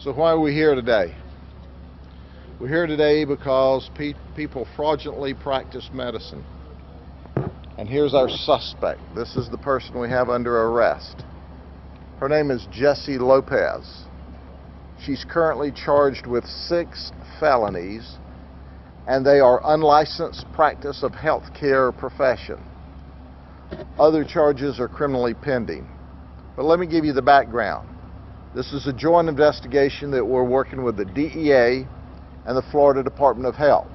So why are we here today? We're here today because people fraudulently practice medicine. And here's our suspect. This is the person we have under arrest. Her name is Jessie Lopez. She's currently charged with 6 felonies, and they are unlicensed practice of healthcare profession. Other charges are criminally pending. But let me give you the background. This is a joint investigation that we're working with the DEA and the Florida Department of Health.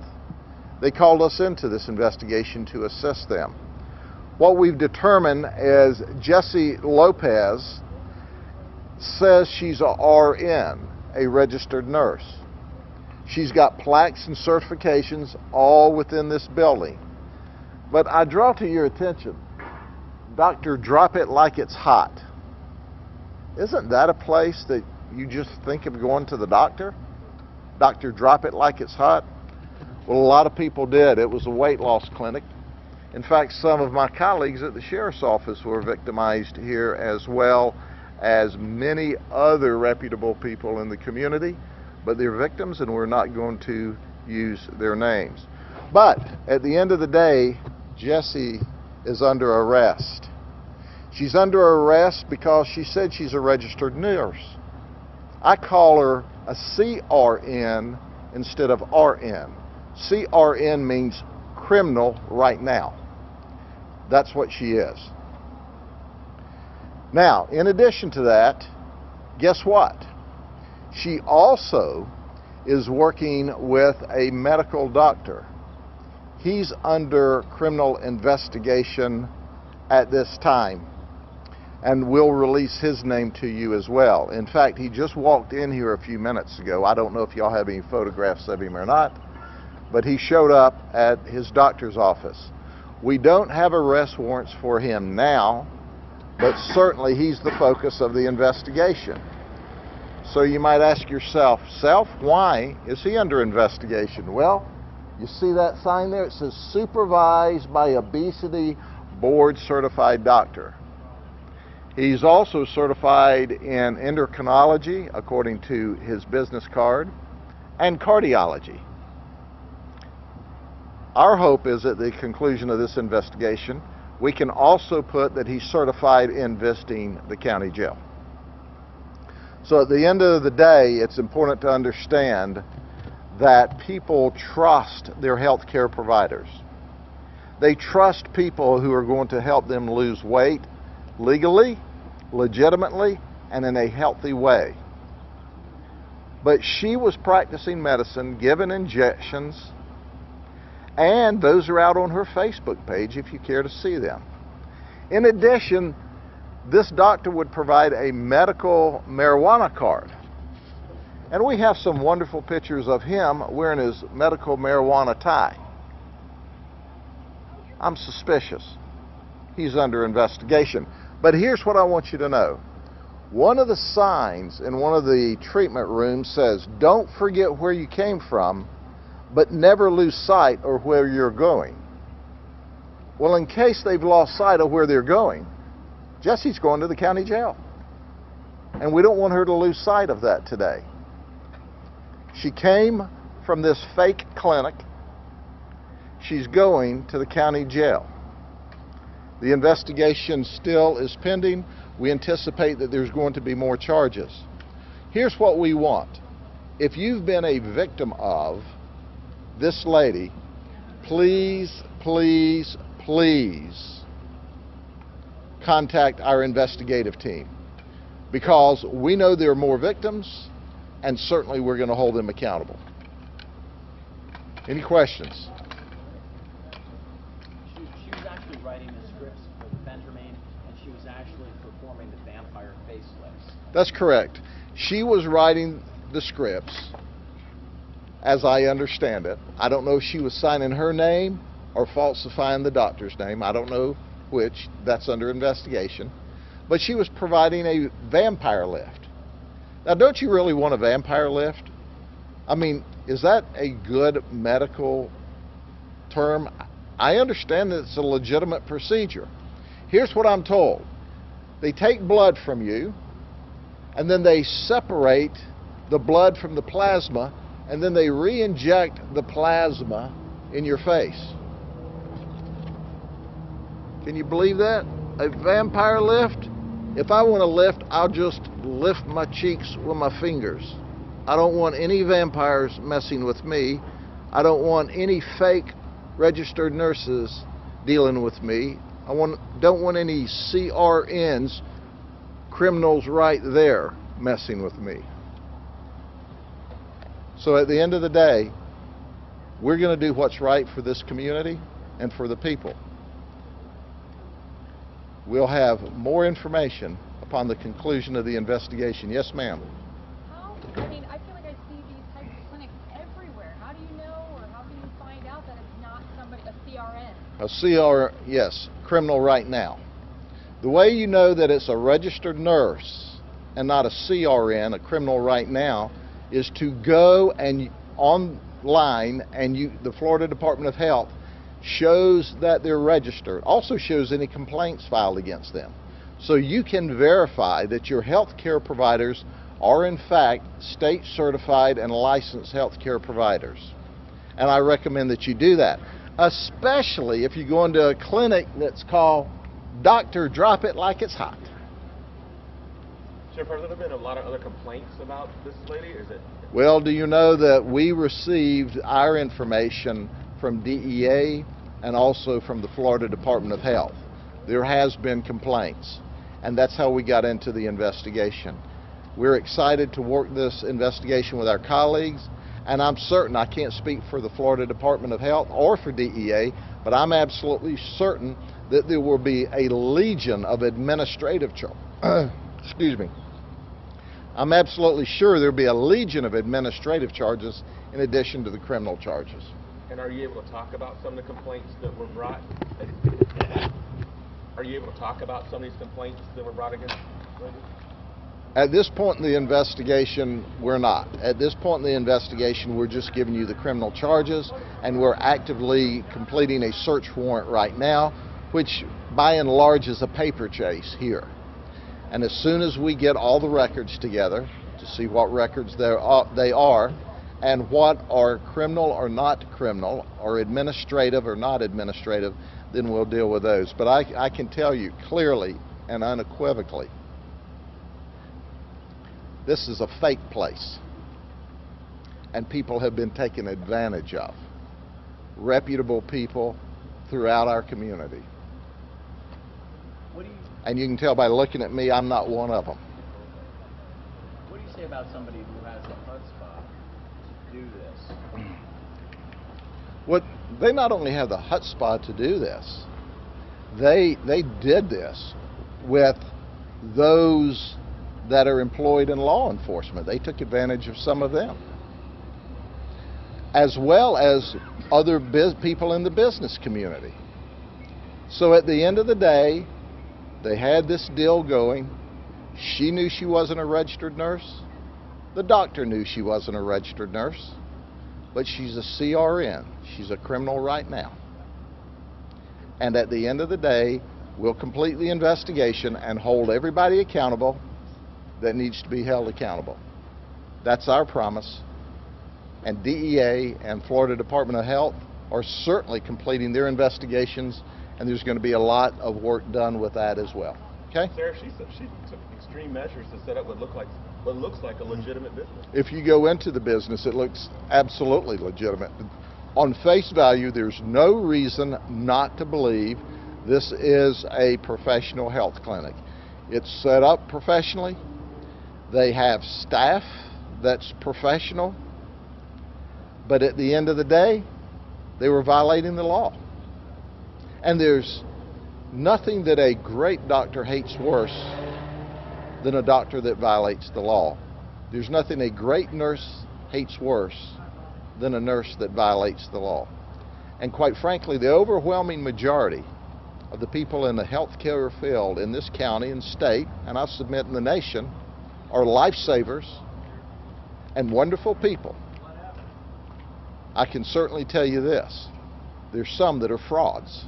They called us into this investigation to assist them. What we've determined is Jessie Lopez says she's a RN, a registered nurse. She's got plaques and certifications all within this building. But I draw to your attention, Dr. Drop It Like It's Hot. Isn't that a place that you just think of going to the doctor? Doctor, drop it like it's hot? Well, a lot of people did. It was a weight loss clinic. In fact, some of my colleagues at the sheriff's office were victimized here, as well as many other reputable people in the community. But they're victims, and we're not going to use their names. But at the end of the day, Jessie is under arrest. She's under arrest because she said she's a registered nurse. I call her a CRN instead of RN. CRN means criminal right now. That's what she is. Now, in addition to that, guess what? She also is working with a medical doctor. He's under criminal investigation at this time, and we'll release his name to you as well. In fact, he just walked in here a few minutes ago. I don't know if y'all have any photographs of him or not, but he showed up at his doctor's office. We don't have arrest warrants for him now, but certainly he's the focus of the investigation. So you might ask yourself, why is he under investigation? Well, you see that sign there? It says supervised by obesity board certified doctor. He's also certified in endocrinology, according to his business card, and cardiology. Our hope is at the conclusion of this investigation, we can also put that he's certified in visiting the county jail. So at the end of the day, it's important to understand that people trust their health care providers. They trust people who are going to help them lose weight legally, legitimately, and in a healthy way. But she was practicing medicine, given injections, and those are out on her Facebook page if you care to see them. In addition, this doctor would provide a medical marijuana card. And we have some wonderful pictures of him wearing his medical marijuana tie. I'm suspicious. He's under investigation. But here's what I want you to know. One of the signs in one of the treatment rooms says, don't forget where you came from, but never lose sight of where you're going. Well, in case they've lost sight of where they're going, Jessie's going to the county jail. And we don't want her to lose sight of that today. She came from this fake clinic. She's going to the county jail. The investigation still is pending. We anticipate that there's going to be more charges. Here's what we want. If you've been a victim of this lady, please, please, please contact our investigative team, because we know there are more victims, and certainly we're going to hold them accountable. Any questions? She was actually writing the scripts for the Benjamin, and she was actually performing the vampire facelifts. That's correct. She was writing the scripts, as I understand it. I don't know if she was signing her name or falsifying the doctor's name. I don't know which. That's under investigation. But she was providing a vampire lift. Now, don't you really want a vampire lift? I mean, is that a good medical term? I understand that it's a legitimate procedure. Here's what I'm told. They take blood from you, and then they separate the blood from the plasma, and then they re-inject the plasma in your face. Can you believe that? A vampire lift? If I want to lift, I'll just lift my cheeks with my fingers. I don't want any vampires messing with me. I don't want any fake registered nurses dealing with me. Don't want any CRNs, criminals right there, messing with me. So at the end of the day, we're going to do what's right for this community and for the people. We'll have more information upon the conclusion of the investigation. Yes, ma'am. I mean, I feel like I see these types of clinics everywhere. How do you know, or how can you find out that it's not somebody, a CRN? Yes, criminal right now. The way you know that it's a registered nurse and not a CRN, a criminal right now, is to go and online, and the Florida Department of Health shows that they're registered, also shows any complaints filed against them. So you can verify that your health care providers are in fact state certified and licensed health care providers. And I recommend that you do that, especially if you go into a clinic that's called Doctor Drop It Like It's Hot. Sheriff, have there been a lot of other complaints about this lady, or is it? Well, do you know that we received our information from DEA and also from the Florida Department of Health? There has been complaints, and that's how we got into the investigation. We're excited to work this investigation with our colleagues, and I'm certain, I can't speak for the Florida Department of Health or for DEA, but I'm absolutely certain that there will be a legion of administrative excuse me. I'm absolutely sure there'll be a legion of administrative charges in addition to the criminal charges. And are you able to talk about some of the complaints that were brought? Are you able to talk about some of these complaints that were brought against ladies? At this point in the investigation, we're not. At this point in the investigation, we're just giving you the criminal charges, and we're actively completing a search warrant right now, which by and large is a paper chase here. And as soon as we get all the records together to see what records they are and what are criminal or not criminal, or administrative or not administrative, then we'll deal with those. But I can tell you clearly and unequivocally, this is a fake place, and people have been taken advantage of. Reputable people throughout our community. And you can tell by looking at me, I'm not one of them. What do you say about somebody who has a chutzpah to do this? They not only have the chutzpah to do this, they did this with those that are employed in law enforcement. They took advantage of some of them, as well as other people in the business community. So at the end of the day, they had this deal going. She knew she wasn't a registered nurse. The doctor knew she wasn't a registered nurse. But she's a CRN. She's a criminal right now. And at the end of the day, we'll complete the investigation and hold everybody accountable that needs to be held accountable. That's our promise. And DEA and Florida Department of Health are certainly completing their investigations, and there's going to be a lot of work done with that as well. Okay? Sarah, she took extreme measures to set up what looks like a legitimate business. If you go into the business, it looks absolutely legitimate. On face value, there's no reason not to believe this is a professional health clinic. It's set up professionally. They have staff that's professional. But at the end of the day, they were violating the law. And there's nothing that a great doctor hates worse than a doctor that violates the law. There's nothing a great nurse hates worse than a nurse that violates the law. And quite frankly, the overwhelming majority of the people in the healthcare field in this county and state, and I submit in the nation, are lifesavers and wonderful people. I can certainly tell you this, there's some that are frauds,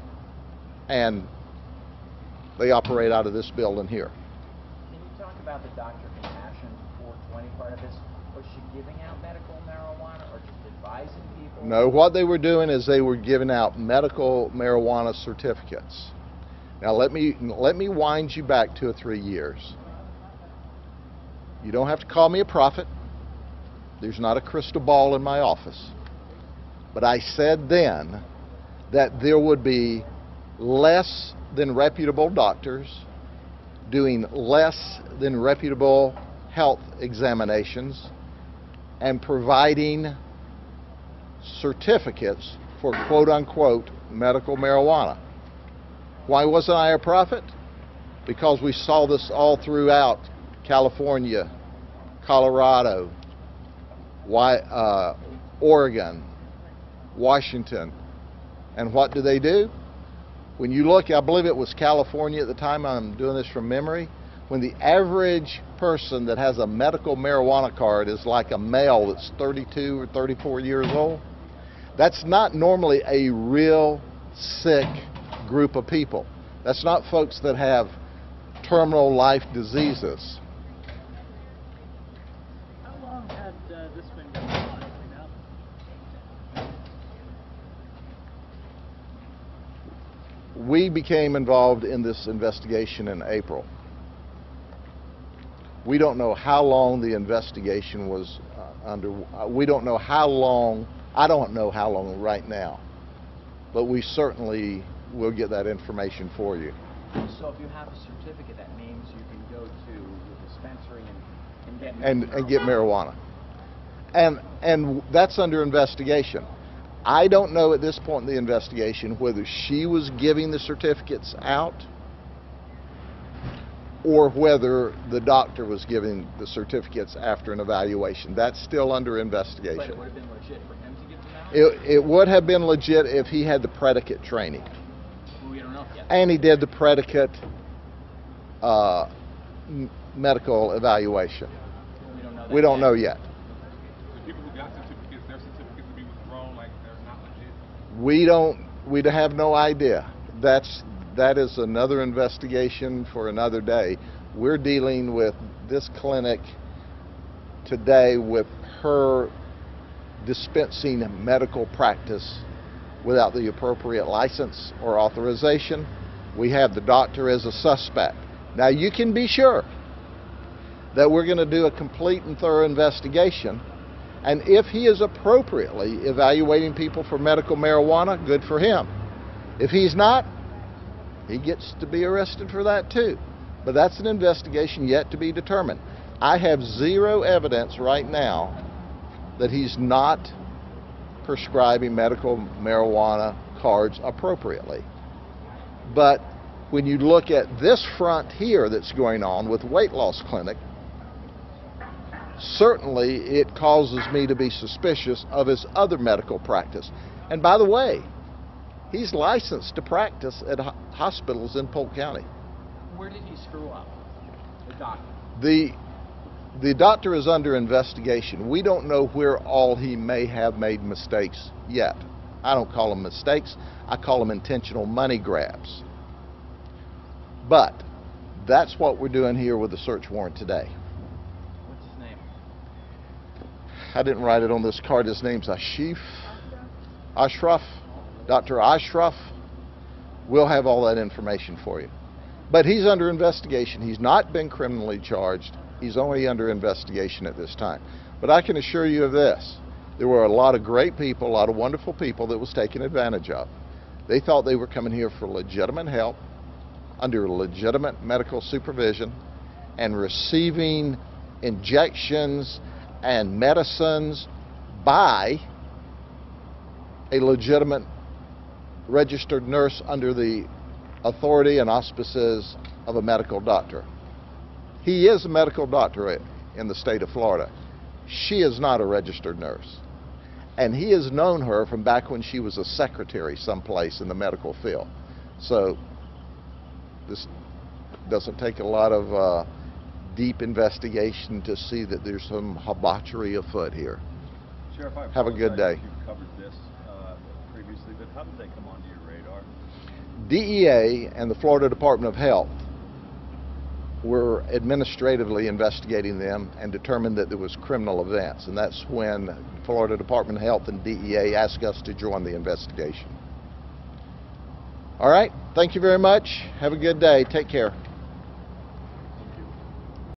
and they operate out of this building here. Can you talk about the Dr. Compassion 420 part of this? Was she giving out medical marijuana or just advising people? No, what they were doing is they were giving out medical marijuana certificates. Now let me wind you back 2 or 3 years. You don't have to call me a prophet. There's not a crystal ball in my office. But I said then that there would be less than reputable doctors doing less than reputable health examinations and providing certificates for quote-unquote medical marijuana. Why wasn't I a prophet? Because we saw this all throughout California, Colorado, Oregon, Washington. And what do they do? When you look, I believe it was California at the time, I'm doing this from memory, when the average person that has a medical marijuana card is like a male that's 32 or 34 years old, that's not normally a real sick group of people. That's not folks that have terminal life diseases. How long had this been going on, do we know? We became involved in this investigation in April. We don't know how long the investigation was under. We don't know how long. I don't know how long right now, but we certainly will get that information for you. So if you have a certificate, that means you can go to the dispensary and get and get marijuana. And that's under investigation. I don't know at this point in the investigation whether she was giving the certificates out or whether the doctor was giving the certificates after an evaluation. That's still under investigation. But it would have been legit for him to give them out? It would have been legit if he had the predicate training. We don't know yet. And he did the predicate medical evaluation. We don't know that We don't know yet. The people who got certificates, their certificates will be withdrawn, like they're not legit. We have no idea. That is another investigation for another day. We're dealing with this clinic today with her dispensing medical practice without the appropriate license or authorization. We have the doctor as a suspect. Now you can be sure that we're going to do a complete and thorough investigation, and if he is appropriately evaluating people for medical marijuana, good for him. If he's not, he gets to be arrested for that too. But that's an investigation yet to be determined. I have zero evidence right now that he's not prescribing medical marijuana cards appropriately. But when you look at this front here that's going on with weight loss clinic, certainly it causes me to be suspicious of his other medical practice. And by the way, he's licensed to practice at hospitals in Polk County. Where did he screw up? The doctor. The doctor is under investigation. We don't know where all he may have made mistakes yet. I don't call them mistakes. I call them intentional money grabs. But that's what we're doing here with the search warrant today. What's his name? I didn't write it on this card. His name's Ashraf. Dr. Ashraf. We'll have all that information for you. But he's under investigation. He's not been criminally charged. He's only under investigation at this time. But I can assure you of this. There were a lot of great people, a lot of wonderful people that was taken advantage of. They thought they were coming here for legitimate help, under legitimate medical supervision, and receiving injections and medicines by a legitimate registered nurse under the authority and auspices of a medical doctor. He is a medical doctor in the state of Florida. She is not a registered nurse. And he has known her from back when she was a secretary someplace in the medical field. So this doesn't take a lot of deep investigation to see that there's some debauchery afoot here. Sheriff, I Have a good day. You've covered this previously, but how did they come onto your radar? DEA and the Florida Department of Health we're administratively investigating them and determined that there was criminal events, and that's when Florida Department of Health and DEA asked us to join the investigation. All right, thank you very much. Have a good day. Take care.